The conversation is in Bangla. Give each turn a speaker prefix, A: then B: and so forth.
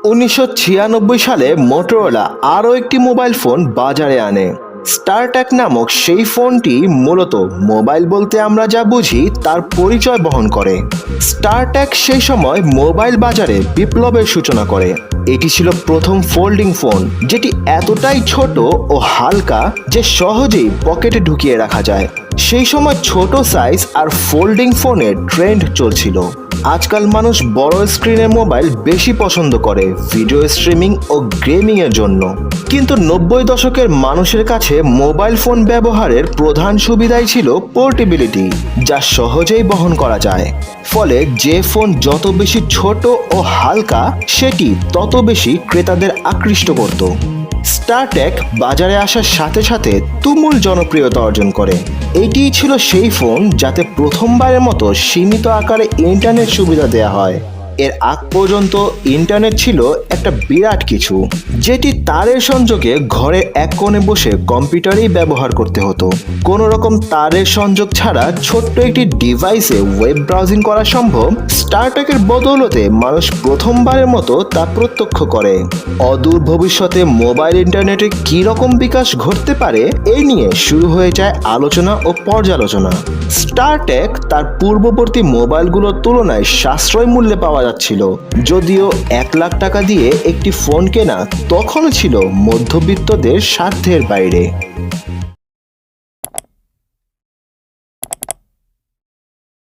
A: 1996 সালে মোটরোলা আরও একটি মোবাইল ফোন বাজারে আনে। স্টারট্যাক নামক সেই ফোনটি মূলত মোবাইল বলতে আমরা যা বুঝি তার পরিচয় বহন করে। স্টারট্যাক সেই সময় মোবাইল বাজারে বিপ্লবের সূচনা করে। এটি ছিল প্রথম ফোল্ডিং ফোন, যেটি এতটাই ছোট ও হালকা যে সহজেই পকেটে ঢুকিয়ে রাখা যায়। সেই সময় ছোট সাইজ আর ফোল্ডিং ফোনের ট্রেন্ড চলছিল। আজকাল মানুষ বড় স্ক্রিনের মোবাইল বেশি পছন্দ করে ভিডিও স্ট্রিমিং ও গেমিং এর জন্য, কিন্তু 90 দশকের মানুষের কাছে মোবাইল ফোন ব্যবহারের প্রধান সুবিধাই ছিল পোর্টেবিলিটি, যা সহজেই বহন করা যায়। ফলে যে ফোন যত বেশি ছোট ও হালকা সেটি তত বেশি ক্রেতাদের আকৃষ্ট করত। স্টারট্যাক বাজারে আসার সাথে সাথে তুমুল জনপ্রিয়তা অর্জন করে। এটিই ছিল সেই ফোন যাতে প্রথমবারের মতো সীমিত আকারে ইন্টারনেট সুবিধা দেওয়া হয়। এর আগ পর্যন্ত ইন্টারনেট ছিল একটা বিরাট কিছু, যেটি তারের সংযোগে ঘরের এক কোণে বসে কম্পিউটারেই ব্যবহার করতে হতো। কোনো রকম তারের সংযোগ ছাড়া ছোট্ট একটি ডিভাইসে ওয়েব ব্রাউজিং করা সম্ভব। স্টারট্যাকের বদৌলতে মানুষ প্রথমবারের মতো তা প্রত্যক্ষ করে। অদূর ভবিষ্যতে মোবাইল ইন্টারনেটে কী রকম বিকাশ ঘটতে পারে এই নিয়ে শুরু হয়ে যায় আলোচনা ও পর্যালোচনা। স্টারট্যাক তার পূর্ববর্তী মোবাইলগুলোর তুলনায় সাশ্রয় মূল্যে পাওয়া যাচ্ছিল। যদিও 1 লাখ টাকা দিয়ে একটি ফোন কেনা তখনও ছিল মধ্যবিত্তদের সাধ্যের বাইরে।